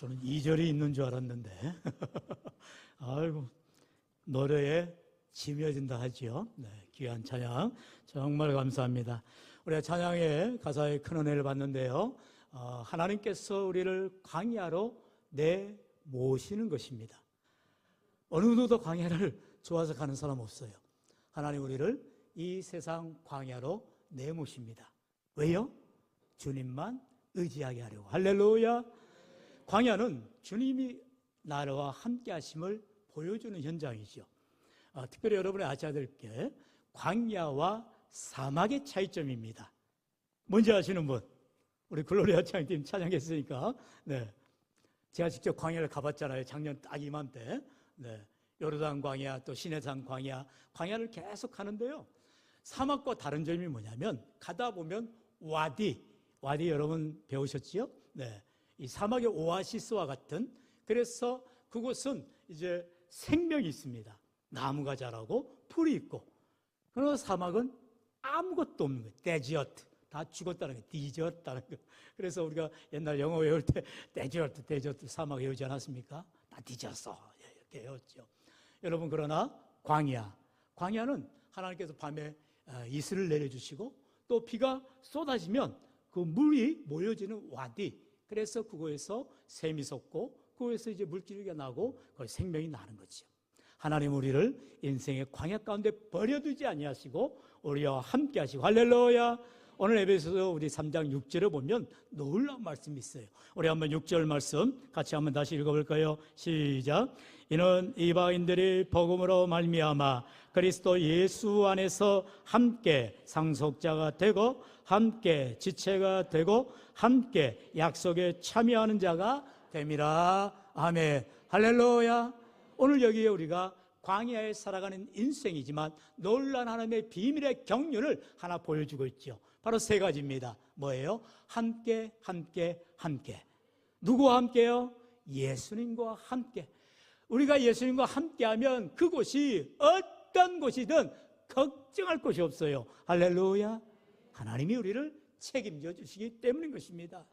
저는 2절이 있는 줄 알았는데 아이고, 노래에 지며진다 하지요. 네, 귀한 찬양 정말 감사합니다. 우리가 찬양의 가사에 큰 은혜를 받는데요, 하나님께서 우리를 광야로 내모시는 것입니다. 어느 누구도 광야를 좋아서 가는 사람 없어요. 하나님 우리를 이 세상 광야로 내모십니다. 왜요? 주님만 의지하게 하려고. 할렐루야. 광야는 주님이 나와 함께 하심을 보여주는 현장이죠. 특별히 여러분이 아셔야 될 게 광야와 사막의 차이점입니다. 뭔지 아시는 분? 우리 글로리아 찬양팀 찬양했으니까. 네, 제가 직접 광야를 가봤잖아요. 작년 딱 이맘때. 네, 요르단 광야, 또 시내산 광야, 광야를 계속 가는데요, 사막과 다른 점이 뭐냐면 가다 보면 와디 여러분 배우셨지요? 네, 이 사막의 오아시스와 같은, 그래서 그곳은 이제 생명이 있습니다. 나무가 자라고 풀이 있고. 그러나 사막은 아무것도 없는 거예요. 데저트, 다 죽었다는 거예요. 디저트다는 거예요. 그래서 우리가 옛날 영어 외울 때 데저트 사막 외우지 않았습니까? 다 뒤졌어 이렇게 외웠죠. 여러분, 그러나 광야는 하나님께서 밤에 이슬을 내려주시고 또 비가 쏟아지면 그 물이 모여지는 와디, 그래서 그곳에서 샘이 솟고 그곳에서 이제 물기가 나고 거기 생명이 나는 거죠. 하나님 우리를 인생의 광야 가운데 버려두지 아니하시고 우리와 함께 하시고. 할렐루야. 오늘 에베소서 우리 3장 6절에 보면 놀라운 말씀이 있어요. 우리 한번 6절 말씀 같이 한번 다시 읽어볼까요? 시작. 이는 이방인들이 복음으로 말미암아 그리스도 예수 안에서 함께 상속자가 되고 함께 지체가 되고 함께 약속에 참여하는 자가 됨이라. 아멘. 할렐루야. 오늘 여기에 우리가 광야에 살아가는 인생이지만 놀라운 하나님의 비밀의 경륜을 하나 보여주고 있죠. 바로 세 가지입니다. 뭐예요? 함께. 누구와 함께요? 예수님과 함께. 우리가 예수님과 함께하면 그곳이 어떤 곳이든 걱정할 것이 없어요. 할렐루야. 하나님이 우리를 책임져 주시기 때문인 것입니다.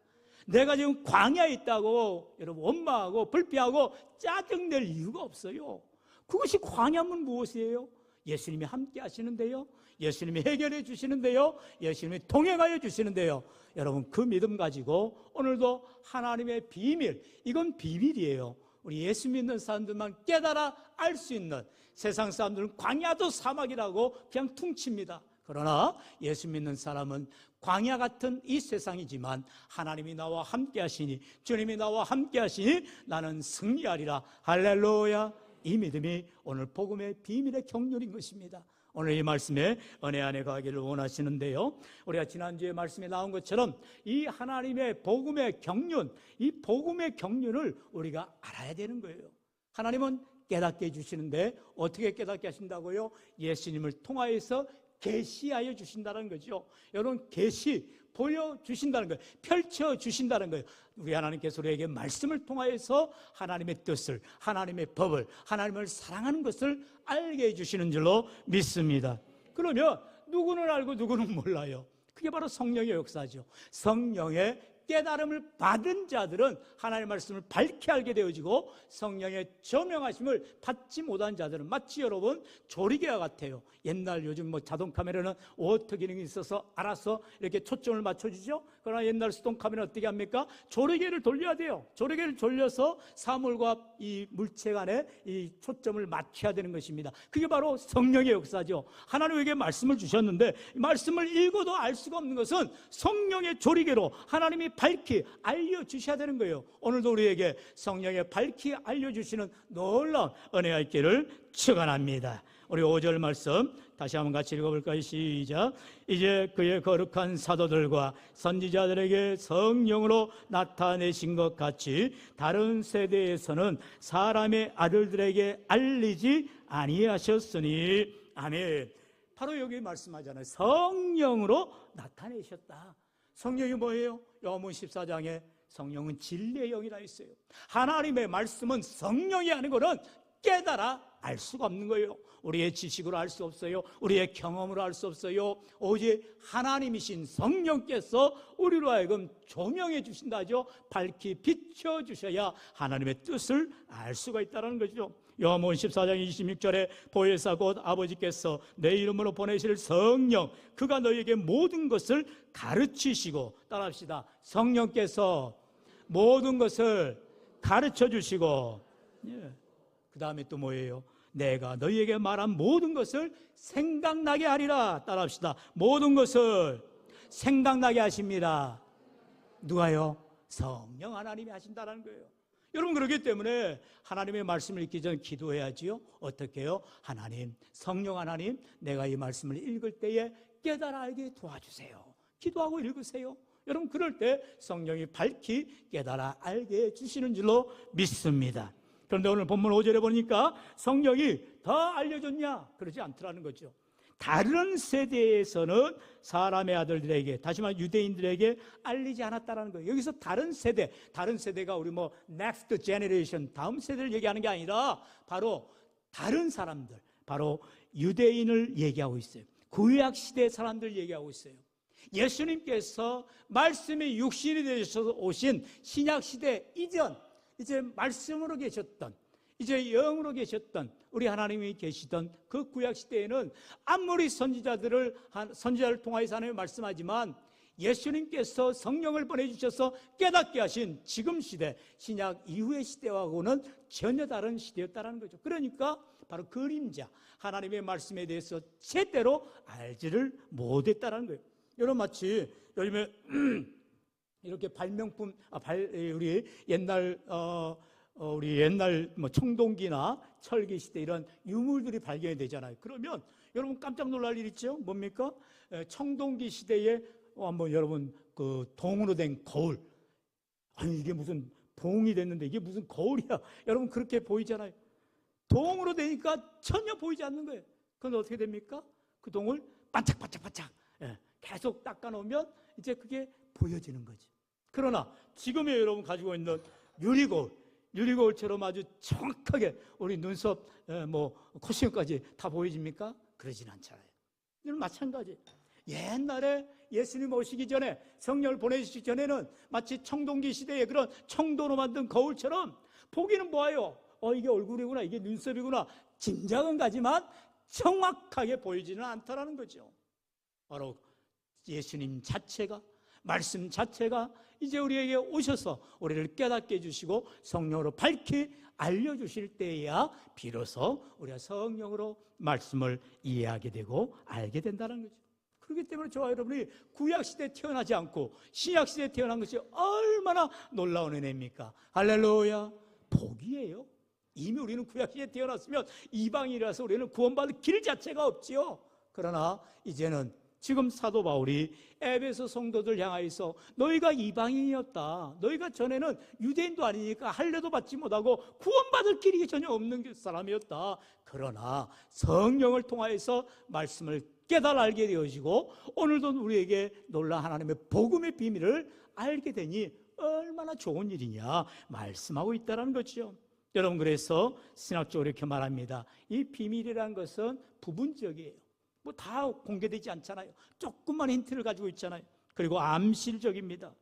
내가 지금 광야에 있다고 여러분 원망하고 불평하고 짜증낼 이유가 없어요. 그것이 광야면 무엇이에요? 예수님이 함께 하시는데요, 예수님이 해결해 주시는데요, 예수님이 동행하여 주시는데요. 여러분, 그 믿음 가지고 오늘도 하나님의 비밀, 이건 비밀이에요. 우리 예수 믿는 사람들만 깨달아 알 수 있는, 세상 사람들은 광야도 사막이라고 그냥 퉁칩니다. 그러나 예수 믿는 사람은 광야 같은 이 세상이지만 하나님이 나와 함께 하시니, 주님이 나와 함께 하시니 나는 승리하리라. 할렐루야. 이 믿음이 오늘 복음의 비밀의 경륜인 것입니다. 오늘 이 말씀에 은혜 안에 가기를 원하시는데요, 우리가 지난주에 말씀에 나온 것처럼 이 하나님의 복음의 경륜, 이 복음의 경륜을 우리가 알아야 되는 거예요. 하나님은 깨닫게 해주시는데 어떻게 깨닫게 하신다고요? 예수님을 통하여서 계시하여 주신다는 거죠. 여러분, 계시 보여주신다는 거예요. 펼쳐주신다는 거예요. 우리 하나님께서 우리에게 말씀을 통하여서 하나님의 뜻을, 하나님의 법을, 하나님을 사랑하는 것을 알게 해주시는 줄로 믿습니다. 그러면 누구는 알고 누구는 몰라요. 그게 바로 성령의 역사죠. 성령의 깨달음을 받은 자들은 하나님의 말씀을 밝게 알게 되어지고, 성령의 조명하심을 받지 못한 자들은 마치 여러분 조리개와 같아요. 옛날 요즘 자동 카메라는 오토 기능이 있어서 알아서 이렇게 초점을 맞춰주죠. 그러나 옛날 수동 카메라는 어떻게 합니까? 조리개를 돌려야 돼요. 조리개를 돌려서 사물과 이 물체 간에 이 초점을 맞춰야 되는 것입니다. 그게 바로 성령의 역사죠. 하나님에게 말씀을 주셨는데 말씀을 읽어도 알 수가 없는 것은 성령의 조리개로 하나님이 밝히 알려주셔야 되는 거예요. 오늘도 우리에게 성령의 밝히 알려주시는 놀라운 은혜가 있기를 축원합니다. 우리 5절 말씀 다시 한번 같이 읽어볼까요? 시작. 이제 그의 거룩한 사도들과 선지자들에게 성령으로 나타내신 것 같이 다른 세대에서는 사람의 아들들에게 알리지 아니하셨으니. 아멘. 바로 여기 말씀하잖아요. 성령으로 나타내셨다. 성령이 뭐예요? 요한복음 14장에 성령은 진리의 영이라 했어요. 하나님의 말씀은 성령이 하는 것은 깨달아 알 수가 없는 거예요. 우리의 지식으로 알 수 없어요. 우리의 경험으로 알 수 없어요. 오직 하나님이신 성령께서 우리로 하여금 조명해 주신다죠. 밝히 비춰 주셔야 하나님의 뜻을 알 수가 있다는 거죠. 요한복음 14장 26절에 보혜사 곧 아버지께서 내 이름으로 보내실 성령, 그가 너희에게 모든 것을 가르치시고, 따라합시다. 성령께서 모든 것을 가르쳐 주시고, 그 다음에 또 뭐예요? 내가 너희에게 말한 모든 것을 생각나게 하리라. 따라합시다. 모든 것을 생각나게 하십니다. 누가요? 성령 하나님이 하신다는 거예요. 여러분, 그렇기 때문에 하나님의 말씀을 읽기 전 기도해야지요. 어떻게 해요? 하나님, 성령 하나님, 내가 이 말씀을 읽을 때에 깨달아 알게 도와주세요. 기도하고 읽으세요. 여러분, 그럴 때 성령이 밝히 깨달아 알게 해주시는 줄로 믿습니다. 그런데 오늘 본문 5절에 보니까 성령이 더 알려줬냐? 그러지 않더라는 거죠. 다른 세대에서는 사람의 아들들에게, 다시 말해 유대인들에게 알리지 않았다는 거예요. 여기서 다른 세대가 우리 뭐 next generation, 다음 세대를 얘기하는 게 아니라 바로 다른 사람들, 바로 유대인을 얘기하고 있어요. 구약 시대 사람들 얘기하고 있어요. 예수님께서 말씀이 육신이 되셔서 오신 신약 시대 이전, 이제 말씀으로 계셨던, 이제 영으로 계셨던 우리 하나님이 계시던 그 구약 시대에는 아무리 선지자를 통하여서 하나님이 말씀하지만 예수님께서 성령을 보내주셔서 깨닫게 하신 지금 시대, 신약 이후의 시대하고는 전혀 다른 시대였다는 거죠. 그러니까 바로 그림자, 하나님의 말씀에 대해서 제대로 알지를 못했다는 거예요. 여러분, 마치 요즘에 이렇게 발명품, 우리 옛날 뭐 청동기나 철기 시대 이런 유물들이 발견이 되잖아요. 그러면 여러분 깜짝 놀랄 일 있죠? 뭡니까? 청동기 시대에 한번 여러분 그 동으로 된 거울, 아니 이게 무슨 봉이 됐는데 이게 무슨 거울이야? 여러분 그렇게 보이잖아요. 동으로 되니까 전혀 보이지 않는 거예요. 그건 어떻게 됩니까? 그 동을 반짝반짝반짝 계속 닦아놓으면 이제 그게 보여지는 거지. 그러나 지금의 여러분 가지고 있는 유리거울처럼 아주 정확하게 우리 눈썹, 뭐 콧시험까지 다 보여집니까? 그러진 않잖아요. 이건 마찬가지. 옛날에 예수님 오시기 전에, 성령을 보내주시기 전에는 마치 청동기 시대의 그런 청도로 만든 거울처럼 보기는 뭐예요? 이게 얼굴이구나, 이게 눈썹이구나, 짐작은 가지만 정확하게 보이지는 않다라는 거죠. 바로 예수님 자체가, 말씀 자체가 이제 우리에게 오셔서 우리를 깨닫게 해주시고 성령으로 밝히 알려주실 때에야 비로소 우리가 성령으로 말씀을 이해하게 되고 알게 된다는 거죠. 그렇기 때문에 저와 여러분이 구약시대에 태어나지 않고 신약시대에 태어난 것이 얼마나 놀라운 은혜입니까? 할렐루야. 복이에요. 이미 우리는 구약시대에 태어났으면 이방인이라서 우리는 구원받을 길 자체가 없지요. 그러나 이제는 지금 사도 바울이 에베소 성도들 향하여서 너희가 이방인이었다, 너희가 전에는 유대인도 아니니까 할례도 받지 못하고 구원받을 길이 전혀 없는 사람이었다. 그러나 성령을 통하여서 말씀을 깨달아 알게 되어지고 오늘도 우리에게 놀라운 하나님의 복음의 비밀을 알게 되니 얼마나 좋은 일이냐 말씀하고 있다는 거죠. 여러분, 그래서 신학적으로 이렇게 말합니다. 이 비밀이라는 것은 부분적이에요. 뭐 다 공개되지 않잖아요. 조금만 힌트를 가지고 있잖아요. 그리고 암실적입니다.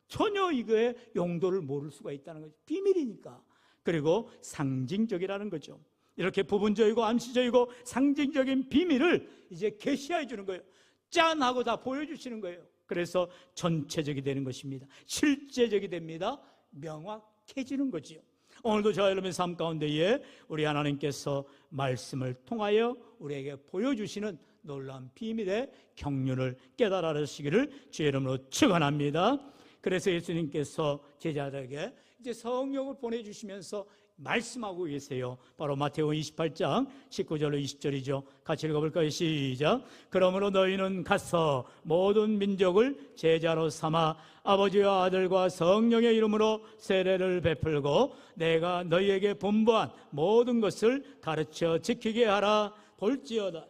전혀 이거의 용도를 모를 수가 있다는 거죠. 비밀이니까. 그리고 상징적이라는 거죠. 이렇게 부분적이고 암시적이고 상징적인 비밀을 이제 계시해 주는 거예요. 짠 하고 다 보여주시는 거예요. 그래서 전체적이 되는 것입니다. 실제적이 됩니다. 명확해지는 거지요. 오늘도 저와 여러분의 삶 가운데에 우리 하나님께서 말씀을 통하여 우리에게 보여주시는 놀라운 비밀의 경륜을 깨달으시기를 주의 이름으로 축원합니다. 그래서 예수님께서 제자들에게 이제 성령을 보내주시면서 말씀하고 계세요. 바로 마태복음 28장 19절로 20절이죠. 같이 읽어볼까요? 시작. 그러므로 너희는 가서 모든 민족을 제자로 삼아 아버지와 아들과 성령의 이름으로 세례를 베풀고 내가 너희에게 분부한 모든 것을 가르쳐 지키게 하라. 볼지어다.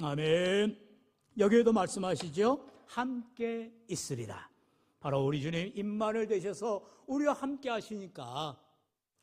아멘. 여기에도 말씀하시죠. 함께 있으리라. 바로 우리 주님 임마누엘 되셔서 우리와 함께 하시니까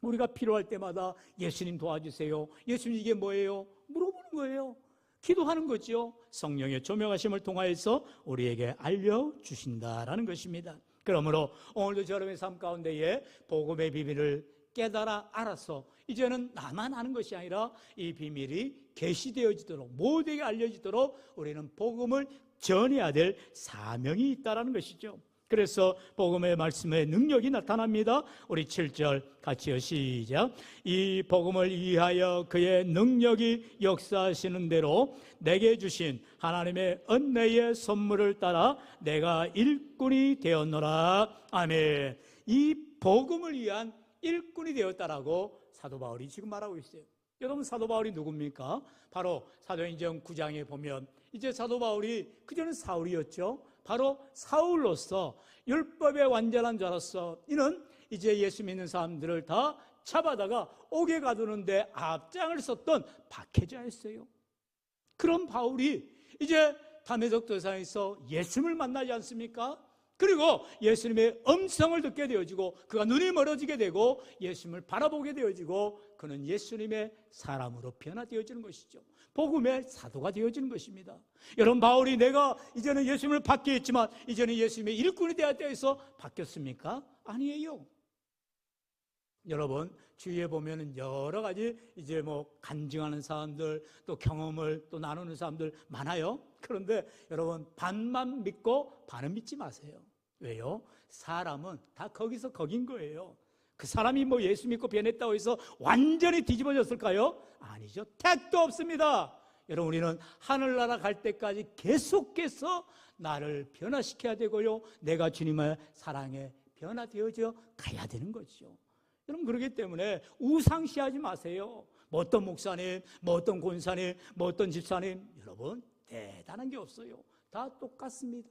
우리가 필요할 때마다 예수님 도와주세요, 예수님 이게 뭐예요? 물어보는 거예요. 기도하는 거죠. 성령의 조명하심을 통하여서 우리에게 알려주신다라는 것입니다. 그러므로 오늘도 여러분의 삶 가운데에 복음의 비밀을 깨달아 알아서 이제는 나만 아는 것이 아니라 이 비밀이 계시되어지도록 모두에게 알려지도록 우리는 복음을 전해야 될 사명이 있다는 것이죠. 그래서 복음의 말씀의 능력이 나타납니다. 우리 7절 같이요, 시작. 이 복음을 위하여 그의 능력이 역사하시는 대로 내게 주신 하나님의 은혜의 선물을 따라 내가 일꾼이 되었노라. 아멘. 이 복음을 위한 일꾼이 되었다라고 사도 바울이 지금 말하고 있어요. 여러분, 사도 바울이 누굽니까? 바로 사도행전 9장에 보면 이제 사도 바울이 그전은 사울이었죠. 바로 사울로서 율법의 완전한 자로서 이는 이제 예수 믿는 사람들을 다 잡아다가 옥에 가두는데 앞장을 섰던 박해자였어요. 그런 바울이 이제 다메섹 도상에서 예수님을 만나지 않습니까? 그리고 예수님의 음성을 듣게 되어지고 그가 눈이 멀어지게 되고 예수님을 바라보게 되어지고 그는 예수님의 사람으로 변화되어지는 것이죠. 복음의 사도가 되어지는 것입니다. 여러분, 바울이 내가 이제는 예수님을 받게 했지만 이제는 예수님의 일꾼이 되었다 해서 바뀌었습니까? 아니에요. 여러분, 주위에 보면은 여러 가지 이제 간증하는 사람들, 또 경험을 또 나누는 사람들 많아요. 그런데 여러분, 반만 믿고 반은 믿지 마세요. 왜요? 사람은 다 거기서 거긴 거예요. 그 사람이 예수 믿고 변했다고 해서 완전히 뒤집어졌을까요? 아니죠. 택도 없습니다. 여러분, 우리는 하늘나라 갈 때까지 계속해서 나를 변화시켜야 되고요, 내가 주님의 사랑에 변화되어져 가야 되는 거죠. 여러분, 그렇기 때문에 우상시하지 마세요. 어떤 목사님, 어떤 권사님, 어떤 집사님, 여러분 대단한 게 없어요. 다 똑같습니다.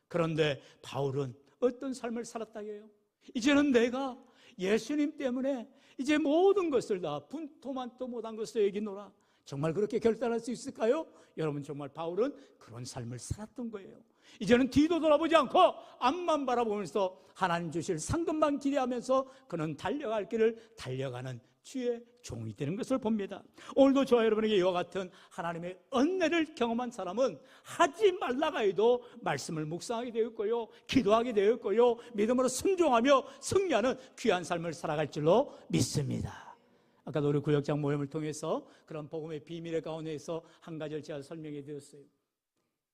그런데 바울은 어떤 삶을 살았다고요? 이제는 내가 예수님 때문에 이제 모든 것을 다 분토만도 못한 것을 여기노라. 정말 그렇게 결단할 수 있을까요? 여러분, 정말 바울은 그런 삶을 살았던 거예요. 이제는 뒤도 돌아보지 않고 앞만 바라보면서 하나님 주실 상급만 기대하면서 그는 달려갈 길을 달려가는 주의 종이 되는 것을 봅니다. 오늘도 저와 여러분에게 이와 같은 하나님의 은혜를 경험한 사람은 하지 말라고 해도 말씀을 묵상하게 되었고요, 기도하게 되었고요, 믿음으로 순종하며 승리하는 귀한 삶을 살아갈 줄로 믿습니다. 아까도 우리 구역장 모임을 통해서 그런 복음의 비밀의 가운데에서 한 가지를 제가 설명해 드렸어요.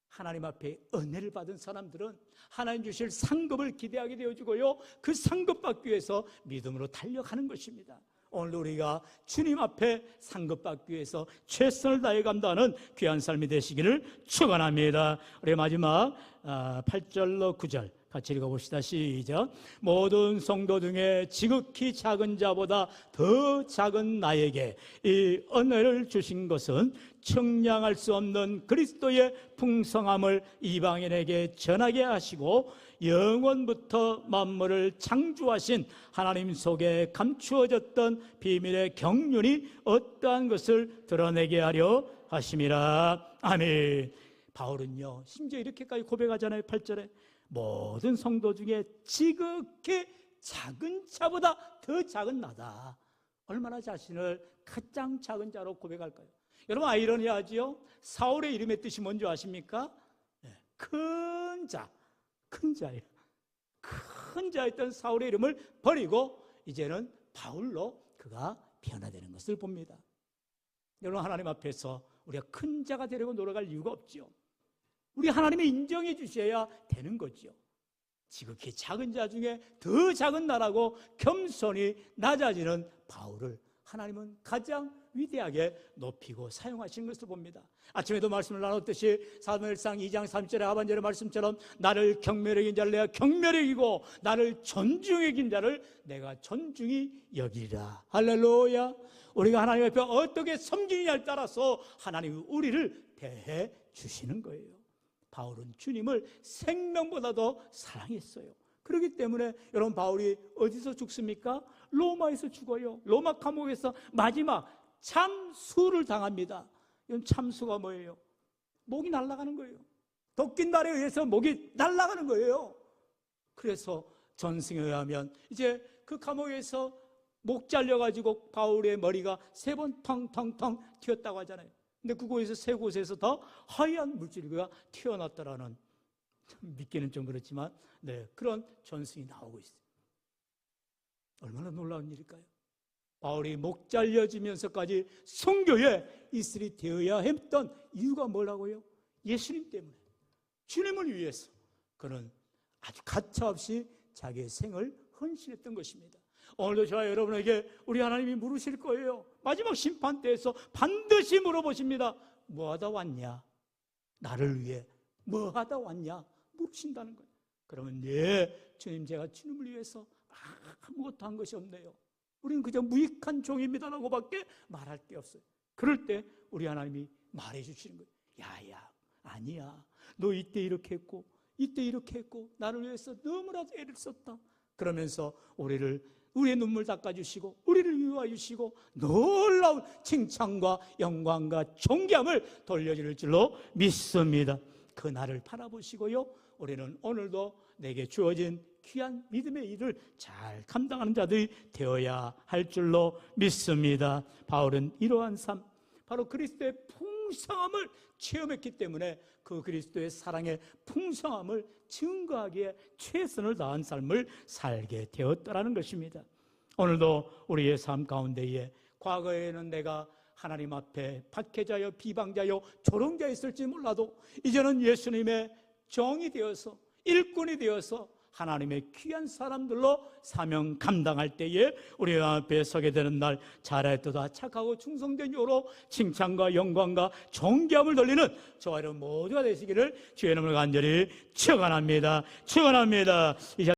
하나님 앞에 은혜를 받은 사람들은 하나님 주실 상급을 기대하게 되어지고요, 그 상급 받기 위해서 믿음으로 달려가는 것입니다. 오늘 우리가 주님 앞에 상급 받기 위해서 최선을 다해 감당하는 귀한 삶이 되시기를 축원합니다. 우리 마지막 8절로 9절 같이 읽어봅시다. 시작. 모든 성도 중에 지극히 작은 자보다 더 작은 나에게 이 은혜를 주신 것은 청량할 수 없는 그리스도의 풍성함을 이방인에게 전하게 하시고 영원부터 만물을 창조하신 하나님 속에 감추어졌던 비밀의 경륜이 어떠한 것을 드러내게 하려 하심이라. 아멘. 바울은요, 심지어 이렇게까지 고백하잖아요. 8절에 모든 성도 중에 지극히 작은 자보다 더 작은 나다. 얼마나 자신을 가장 작은 자로 고백할까요? 여러분, 아이러니하지요? 사울의 이름의 뜻이 뭔지 아십니까? 큰 자, 큰 자예요. 큰 자였던 사울의 이름을 버리고 이제는 바울로 그가 변화되는 것을 봅니다. 여러분, 하나님 앞에서 우리가 큰 자가 되려고 노력할 이유가 없죠. 우리 하나님이 인정해 주셔야 되는 거죠. 지극히 작은 자 중에 더 작은 나라고 겸손히 낮아지는 바울을 하나님은 가장 위대하게 높이고 사용하시는 것을 봅니다. 아침에도 말씀을 나눴듯이 사무엘상 2장 3절의 하반절의 말씀처럼 나를 경멸히 여긴 자를 내가 경멸히 여기고 나를 존중히 여긴 자를 내가 존중히 여기리라. 할렐루야. 우리가 하나님 앞에 어떻게 섬기느냐에 따라서 하나님이 우리를 대해 주시는 거예요. 바울은 주님을 생명보다도 사랑했어요. 그렇기 때문에 여러분, 바울이 어디서 죽습니까? 로마에서 죽어요. 로마 감옥에서 마지막 참수를 당합니다. 이건 참수가 뭐예요? 목이 날아가는 거예요. 도낀 날에 의해서 목이 날아가는 거예요. 그래서 전승에 의하면 이제 그 감옥에서 목 잘려가지고 바울의 머리가 3번 텅텅텅 튀었다고 하잖아요. 근데 그곳에서 3곳에서 더 하얀 물줄기가 튀어났다라는, 믿기는 좀 그렇지만 그런 전승이 나오고 있어요. 얼마나 놀라운 일일까요? 바울이 목 잘려지면서까지 선교에 이슬이 되어야 했던 이유가 뭐라고요? 예수님 때문에, 주님을 위해서 그는 아주 가차없이 자기의 생을 헌신했던 것입니다. 오늘도 저와 여러분에게 우리 하나님이 물으실 거예요. 마지막 심판 때에서 반드시 물어보십니다. 뭐하다 왔냐? 나를 위해 뭐하다 왔냐? 물으신다는 거예요. 그러면 주님, 제가 주님을 위해서 아무것도 한 것이 없네요. 우리는 그저 무익한 종입니다라고 밖에 말할 게 없어요. 그럴 때 우리 하나님이 말해 주시는 거예요. 야야, 아니야, 너 이때 이렇게 했고 이때 이렇게 했고 나를 위해서 너무나도 애를 썼다. 그러면서 우리의 눈물 닦아주시고 우리를 위로해 주시고 놀라운 칭찬과 영광과 존귀함을 돌려줄 줄로 믿습니다. 그 날을 바라보시고요, 우리는 오늘도 내게 주어진 귀한 믿음의 일을 잘 감당하는 자들이 되어야 할 줄로 믿습니다. 바울은 이러한 삶, 바로 그리스도의 풍성함을 체험했기 때문에 그 그리스도의 사랑의 풍성함을 증거하기에 최선을 다한 삶을 살게 되었다라는 것입니다. 오늘도 우리의 삶 가운데에 과거에는 내가 하나님 앞에 박해자여 비방자여 조롱자였을지 몰라도 이제는 예수님의 정이 되어서 일꾼이 되어서 하나님의 귀한 사람들로 사명 감당할 때에 우리 앞에 서게 되는 날, 잘했도다 착하고 충성된 요로 칭찬과 영광과 존귀함을 돌리는 저와 여러분 모두가 되시기를 주의 이름으로 간절히 축원합니다.